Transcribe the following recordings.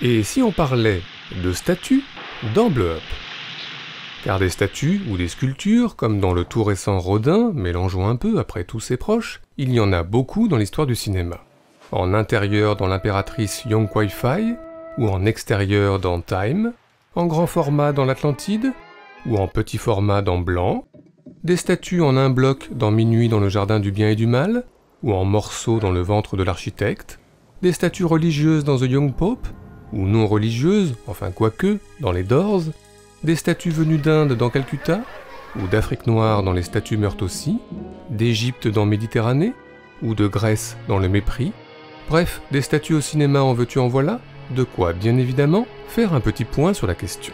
Et si on parlait de statues dans Blow Up? Car des statues ou des sculptures, comme dans le tout récent Rodin, mélangeons un peu après tous ses proches, il y en a beaucoup dans l'histoire du cinéma. En intérieur dans l'impératrice Yong Kuai-Fai, ou en extérieur dans Time, en grand format dans l'Atlantide, ou en petit format dans Blanc, des statues en un bloc dans Minuit dans le jardin du bien et du mal, ou en morceaux dans le ventre de l'architecte, des statues religieuses dans The Young Pope, ou non religieuses, enfin quoique, dans les Doors, des statues venues d'Inde dans Calcutta, ou d'Afrique noire dans les statues meurent aussi, d'Égypte dans Méditerranée, ou de Grèce dans Le Mépris, bref, des statues au cinéma en veux-tu en voilà, de quoi, bien évidemment, faire un petit point sur la question.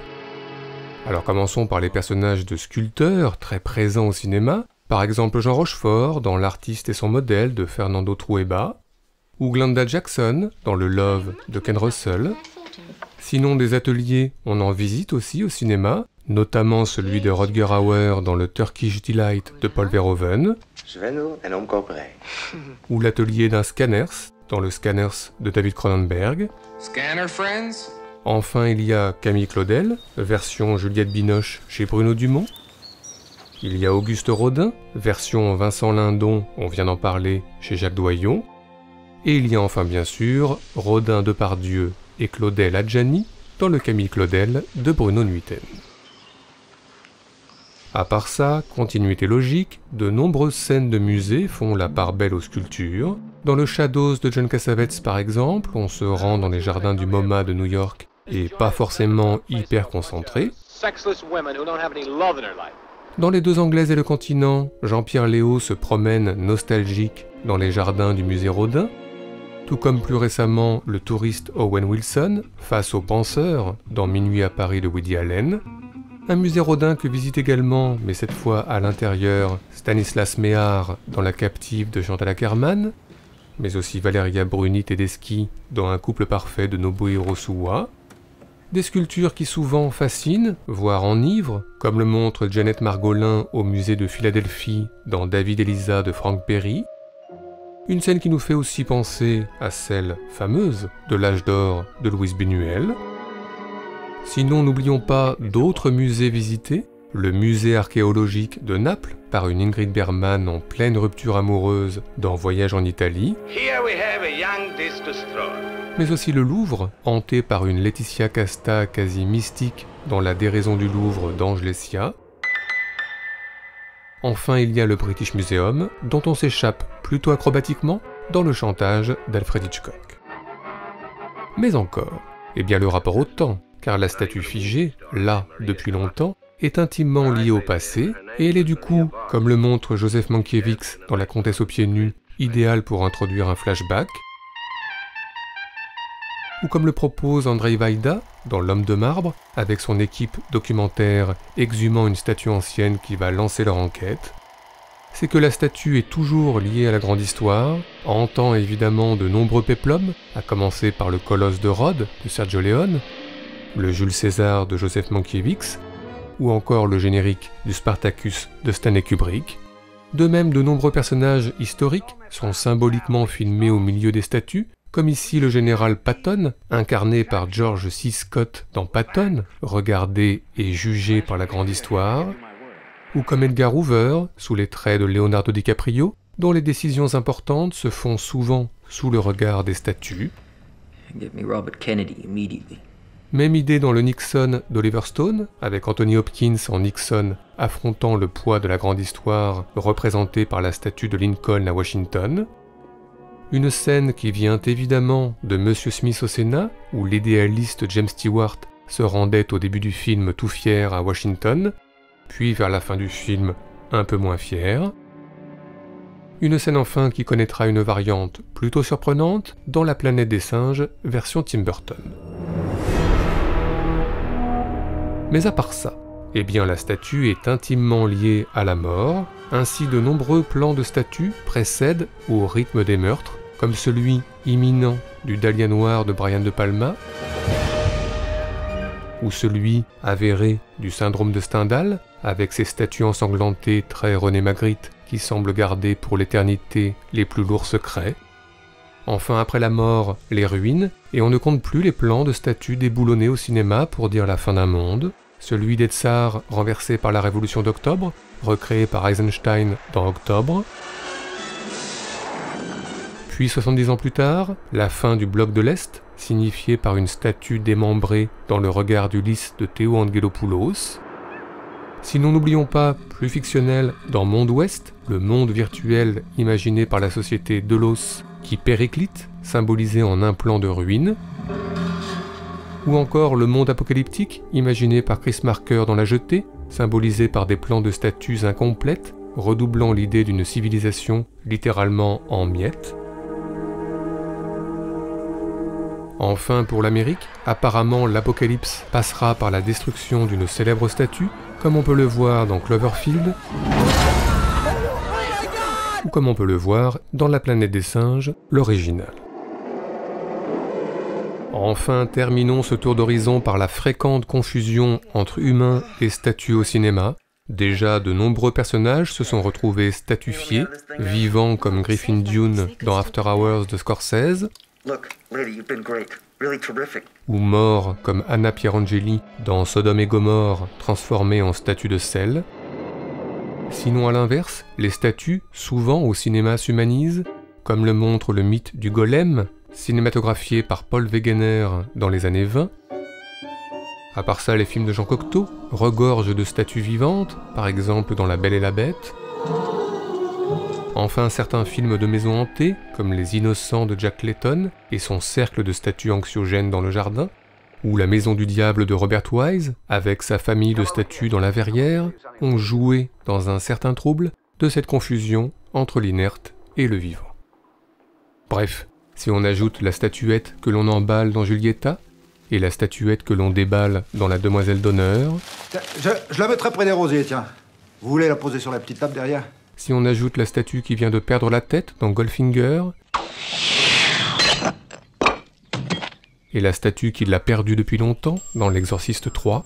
Alors commençons par les personnages de sculpteurs très présents au cinéma, par exemple Jean Rochefort dans L'artiste et son modèle de Fernando Trueba, ou Glenda Jackson dans Le Love de Ken Russell. Sinon des ateliers, on en visite aussi au cinéma, notamment celui de Rutger Hauer dans Le Turkish Delight de Paul Verhoeven, ou l'atelier d'un Scanners dans le Scanners de David Cronenberg. Scanner friends? Enfin, il y a Camille Claudel, version Juliette Binoche chez Bruno Dumont. Il y a Auguste Rodin, version Vincent Lindon, on vient d'en parler, chez Jacques Doyon. Et il y a enfin bien sûr Rodin Depardieu et Claudel Adjani dans le Camille Claudel de Bruno Nuiten. À part ça, continuité logique, de nombreuses scènes de musée font la part belle aux sculptures. Dans le Shadows de John Cassavetes par exemple, on se rend dans les jardins du MoMA de New York et pas forcément hyper concentré. Dans Les Deux Anglaises et le continent, Jean-Pierre Léaud se promène nostalgique dans les jardins du musée Rodin, tout comme plus récemment le touriste Owen Wilson face aux penseurs dans Minuit à Paris de Woody Allen. Un musée Rodin que visite également, mais cette fois à l'intérieur, Stanislas Méhard dans La Captive de Chantal Akerman, mais aussi Valeria Bruni Tedeschi dans Un couple parfait de Nobuhiro Suwa. Des sculptures qui souvent fascinent, voire enivrent, comme le montre Janet Margolin au musée de Philadelphie dans David et Lisa de Frank Perry. Une scène qui nous fait aussi penser à celle fameuse de l'âge d'or de Louise Buñuel. Sinon, n'oublions pas d'autres musées visités, le musée archéologique de Naples, par une Ingrid Bergman en pleine rupture amoureuse dans Voyage en Italie, mais aussi le Louvre, hanté par une Laetitia Casta quasi mystique dans La déraison du Louvre d'Ange Lescia. Enfin, il y a le British Museum, dont on s'échappe plutôt acrobatiquement dans Le Chantage d'Alfred Hitchcock. Mais encore, eh bien le rapport au temps, car la statue figée, là depuis longtemps, est intimement liée au passé, et elle est du coup, comme le montre Joseph Mankiewicz dans La Comtesse aux pieds nus, idéale pour introduire un flashback, ou comme le propose Andrzej Wajda dans L'Homme de marbre, avec son équipe documentaire exhumant une statue ancienne qui va lancer leur enquête, c'est que la statue est toujours liée à la grande histoire, hantant évidemment de nombreux péplums, à commencer par le Colosse de Rhodes de Sergio Leone, le Jules César de Joseph Mankiewicz, ou encore le générique du Spartacus de Stanley Kubrick. De même, de nombreux personnages historiques sont symboliquement filmés au milieu des statues, comme ici le général Patton, incarné par George C. Scott dans Patton, regardé et jugé par la grande histoire, ou comme Edgar Hoover, sous les traits de Leonardo DiCaprio, dont les décisions importantes se font souvent sous le regard des statues. Même idée dans le Nixon d'Oliver Stone, avec Anthony Hopkins en Nixon affrontant le poids de la grande histoire représentée par la statue de Lincoln à Washington. Une scène qui vient évidemment de Monsieur Smith au Sénat, où l'idéaliste James Stewart se rendait au début du film tout fier à Washington, puis vers la fin du film un peu moins fier. Une scène enfin qui connaîtra une variante plutôt surprenante dans La planète des singes version Tim Burton. Mais à part ça, eh bien la statue est intimement liée à la mort, ainsi de nombreux plans de statues précèdent au rythme des meurtres, comme celui imminent du Dahlia noir de Brian De Palma, ou celui avéré du syndrome de Stendhal, avec ses statues ensanglantées très René Magritte qui semblent garder pour l'éternité les plus lourds secrets. Enfin, après la mort, les ruines, et on ne compte plus les plans de statues déboulonnés au cinéma pour dire la fin d'un monde, celui des tsars renversé par la révolution d'octobre, recréé par Eisenstein dans Octobre. Puis 70 ans plus tard, la fin du bloc de l'Est, signifiée par une statue démembrée dans le regard d'Ulysse de Théo Angelopoulos. Sinon, n'oublions pas, plus fictionnel, dans Monde Ouest, le monde virtuel imaginé par la société Delos qui périclite, symbolisé en un plan de ruines. Ou encore le monde apocalyptique, imaginé par Chris Marker dans La Jetée, symbolisé par des plans de statues incomplètes, redoublant l'idée d'une civilisation littéralement en miettes. Enfin, pour l'Amérique, apparemment l'apocalypse passera par la destruction d'une célèbre statue, comme on peut le voir dans Cloverfield, ou comme on peut le voir dans La planète des singes, l'original. Enfin, terminons ce tour d'horizon par la fréquente confusion entre humains et statues au cinéma. Déjà, de nombreux personnages se sont retrouvés statufiés, vivants comme Griffin Dune dans After Hours de Scorsese, ou morts comme Anna Pierangeli dans Sodome et Gomorrhe transformée en statue de sel. Sinon à l'inverse, les statues, souvent au cinéma s'humanisent, comme le montre le mythe du golem, cinématographié par Paul Wegener dans les années 20. À part ça, les films de Jean Cocteau regorgent de statues vivantes, par exemple dans La Belle et la Bête. Enfin, certains films de maisons hantées, comme Les Innocents de Jack Layton et son cercle de statues anxiogènes dans le jardin, ou La Maison du Diable de Robert Wise, avec sa famille de statues dans la verrière, ont joué, dans un certain trouble, de cette confusion entre l'inerte et le vivant. Bref, si on ajoute la statuette que l'on emballe dans Giulietta, et la statuette que l'on déballe dans La Demoiselle d'honneur... Je la mettrai près des rosiers, tiens. Vous voulez la poser sur la petite table derrière? Si on ajoute la statue qui vient de perdre la tête dans Goldfinger, et la statue qui l'a perdue depuis longtemps dans L'Exorciste 3,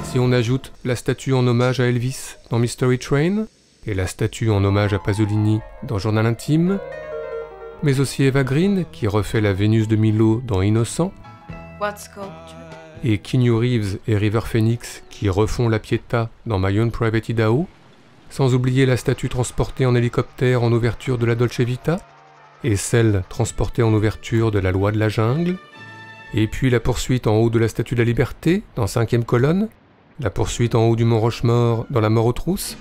si on ajoute la statue en hommage à Elvis dans Mystery Train, et la statue en hommage à Pasolini dans Journal intime, mais aussi Eva Green qui refait la Vénus de Milo dans Innocent, et Keanu Reeves et River Phoenix qui refont la Pietà dans My Own Private Idaho, sans oublier la statue transportée en hélicoptère en ouverture de la Dolce Vita, et celle transportée en ouverture de La Loi de la Jungle, et puis la poursuite en haut de la Statue de la Liberté dans 5e colonne, la poursuite en haut du Mont Rochemort dans La Mort aux trousses,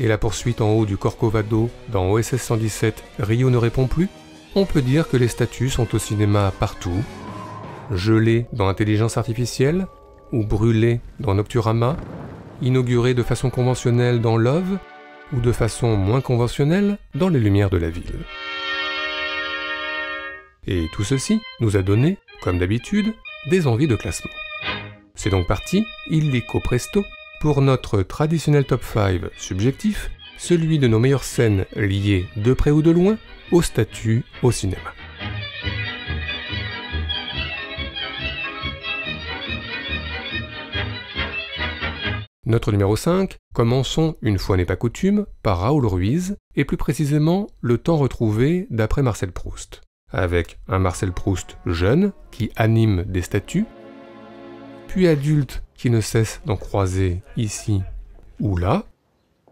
et la poursuite en haut du Corcovado dans OSS 117 Rio ne répond plus, on peut dire que les statues sont au cinéma partout, gelées dans Intelligence artificielle, ou brûlées dans Nocturama, inaugurées de façon conventionnelle dans Love, ou de façon moins conventionnelle dans Les Lumières de la Ville. Et tout ceci nous a donné, comme d'habitude, des envies de classement. C'est donc parti, illico presto, pour notre traditionnel top 5 subjectif, celui de nos meilleures scènes liées de près ou de loin aux statues au cinéma. Notre numéro 5, commençons, une fois n'est pas coutume, par Raoul Ruiz, et plus précisément le temps retrouvé d'après Marcel Proust, avec un Marcel Proust jeune qui anime des statues, puis adulte qui ne cesse d'en croiser ici ou là,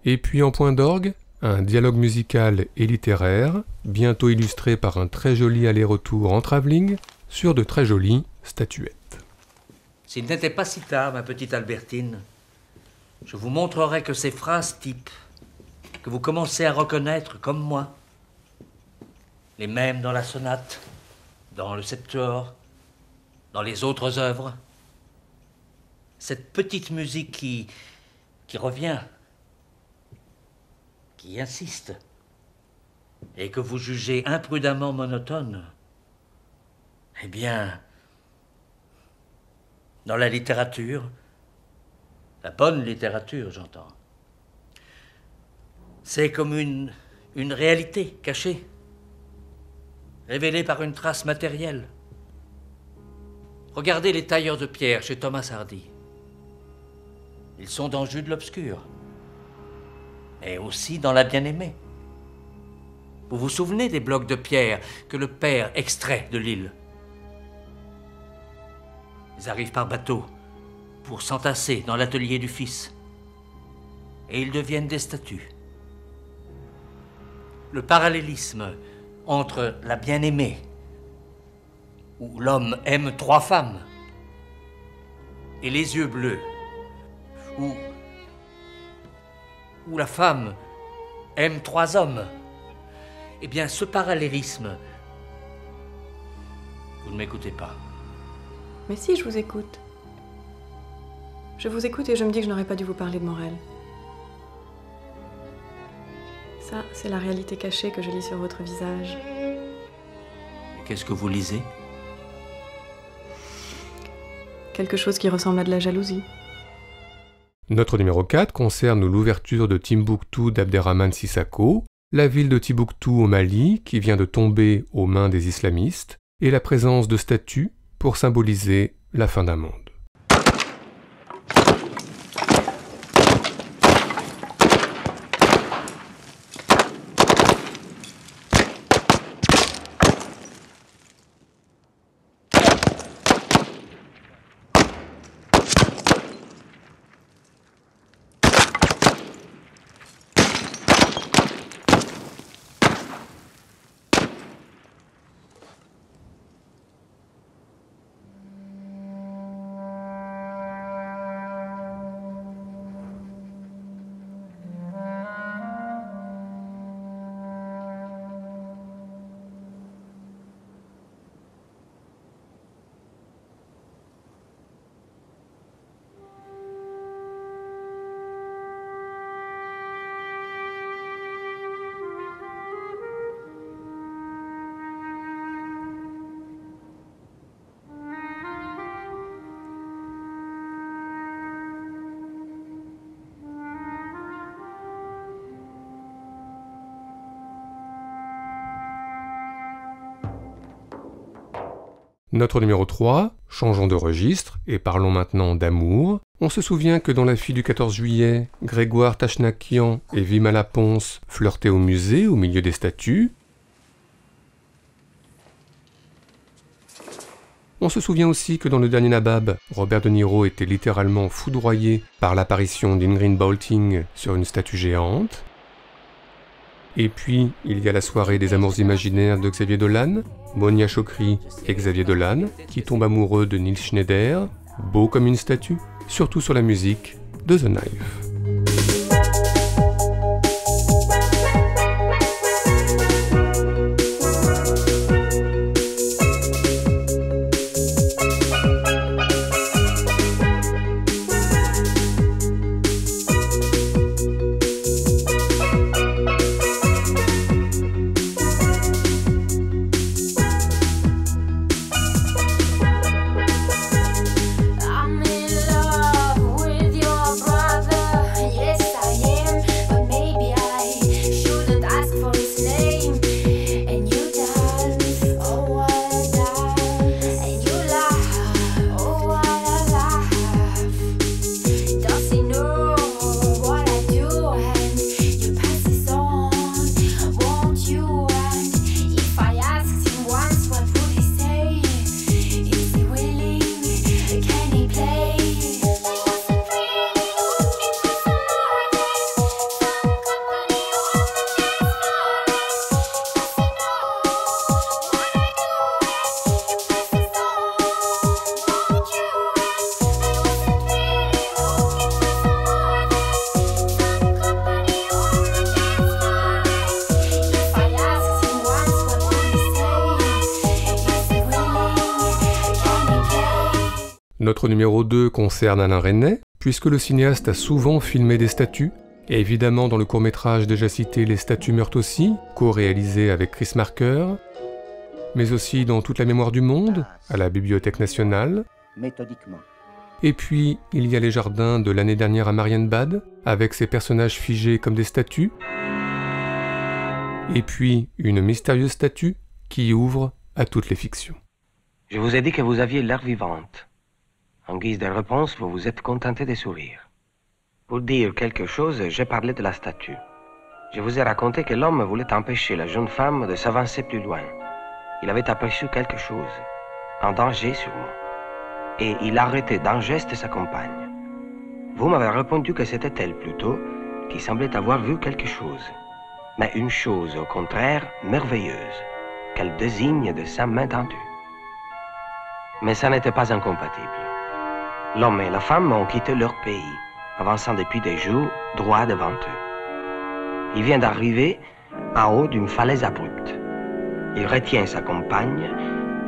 et puis en point d'orgue, un dialogue musical et littéraire, bientôt illustré par un très joli aller-retour en travelling sur de très jolies statuettes. S'il n'était pas si tard, ma petite Albertine, je vous montrerai que ces phrases types, que vous commencez à reconnaître comme moi, les mêmes dans la sonate, dans le septuor, dans les autres œuvres, cette petite musique qui revient, qui insiste, et que vous jugez imprudemment monotone, eh bien, dans la littérature, la bonne littérature, j'entends, c'est comme une réalité cachée, révélée par une trace matérielle. Regardez les tailleurs de pierre chez Thomas Hardy. Ils sont dans Jude l'Obscur, mais aussi dans La Bien-Aimée. Vous vous souvenez des blocs de pierre que le père extrait de l'île? Ils arrivent par bateau pour s'entasser dans l'atelier du fils. Et ils deviennent des statues. Le parallélisme entre la bien-aimée, où l'homme aime 3 femmes, et les yeux bleus, où la femme aime 3 hommes. Eh bien, ce parallélisme... Vous ne m'écoutez pas. Mais si, je vous écoute. Je vous écoute et je me dis que je n'aurais pas dû vous parler de Morel. Ça, c'est la réalité cachée que je lis sur votre visage. Qu'est-ce que vous lisez? Quelque chose qui ressemble à de la jalousie. Notre numéro 4 concerne l'ouverture de Timbuktu d'Abderrahmane Sissako, la ville de Timbuktu au Mali qui vient de tomber aux mains des islamistes, et la présence de statues pour symboliser la fin d'un monde. Notre numéro 3, changeons de registre et parlons maintenant d'amour. On se souvient que dans La fille du 14 juillet, Grégoire Tachnakian et Vimala Pons flirtaient au musée au milieu des statues. On se souvient aussi que dans Le dernier Nabab, Robert De Niro était littéralement foudroyé par l'apparition d'Ingrid Balting sur une statue géante. Et puis, il y a la soirée des amours imaginaires de Xavier Dolan, Monia Chokri et Xavier Dolan, qui tombent amoureux de Nils Schneider, beau comme une statue, surtout sur la musique de The Knife. Notre numéro 2 concerne Alain Resnais, puisque le cinéaste a souvent filmé des statues, et évidemment dans le court-métrage déjà cité Les statues meurent aussi, co-réalisé avec Chris Marker, mais aussi dans Toute la mémoire du monde, à la Bibliothèque nationale. Méthodiquement. Et puis, il y a Les jardins de l'année dernière à Marienbad, avec ses personnages figés comme des statues. Et puis, une mystérieuse statue qui ouvre à toutes les fictions. Je vous ai dit que vous aviez l'air vivante. En guise de réponse, vous vous êtes contenté de sourire. Pour dire quelque chose, j'ai parlé de la statue. Je vous ai raconté que l'homme voulait empêcher la jeune femme de s'avancer plus loin. Il avait aperçu quelque chose, un danger sûrement. Et il arrêtait d'un geste sa compagne. Vous m'avez répondu que c'était elle plutôt, qui semblait avoir vu quelque chose. Mais une chose, au contraire, merveilleuse, qu'elle désigne de sa main tendue. Mais ça n'était pas incompatible. L'homme et la femme ont quitté leur pays, avançant depuis des jours droit devant eux. Il vient d'arriver en haut d'une falaise abrupte. Il retient sa compagne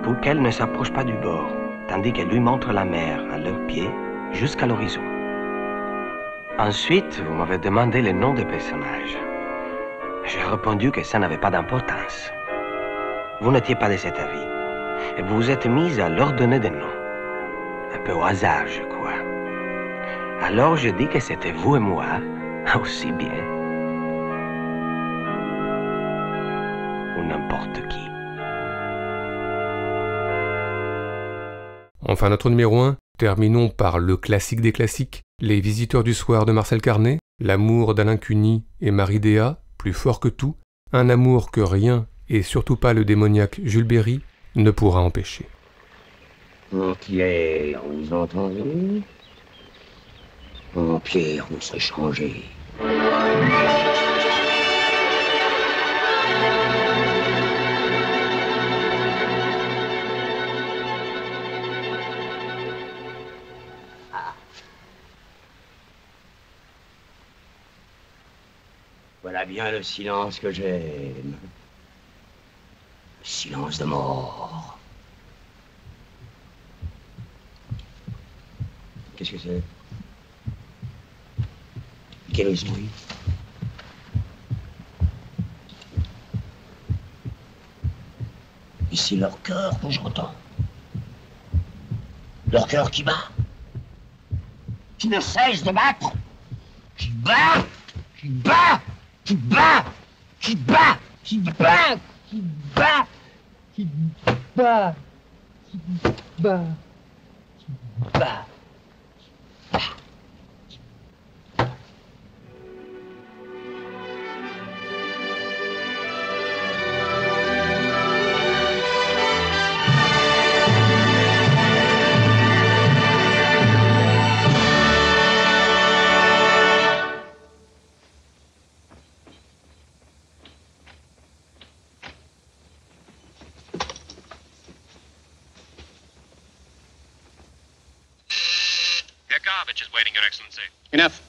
pour qu'elle ne s'approche pas du bord, tandis qu'elle lui montre la mer à leurs pieds jusqu'à l'horizon. Ensuite, vous m'avez demandé le nom des personnages. J'ai répondu que ça n'avait pas d'importance. Vous n'étiez pas de cet avis. Et vous vous êtes mis à leur donner des noms. Un peu au hasard, je crois. Alors je dis que c'était vous et moi, aussi bien. Ou n'importe qui. Enfin, notre numéro 1, terminons par le classique des classiques, Les Visiteurs du Soir de Marcel Carné, l'amour d'Alain Cuny et Marie Déa, plus fort que tout, un amour que rien, et surtout pas le démoniaque Jules Berry, ne pourra empêcher. En Pierre, on vous entendez? En Pierre, on serait changé. Voilà bien le silence que j'aime. Le silence de mort. Qu'est-ce que c'est? Quel bruit? Et c'est leur cœur que j'entends. Leur cœur qui bat. Qui ne cesse de battre. Qui bat. Qui bat. Qui bat. Qui bat. Qui bat. Qui bat. Qui bat. Qui bat. Qui bat. Garbage is waiting, Your Excellency. Enough.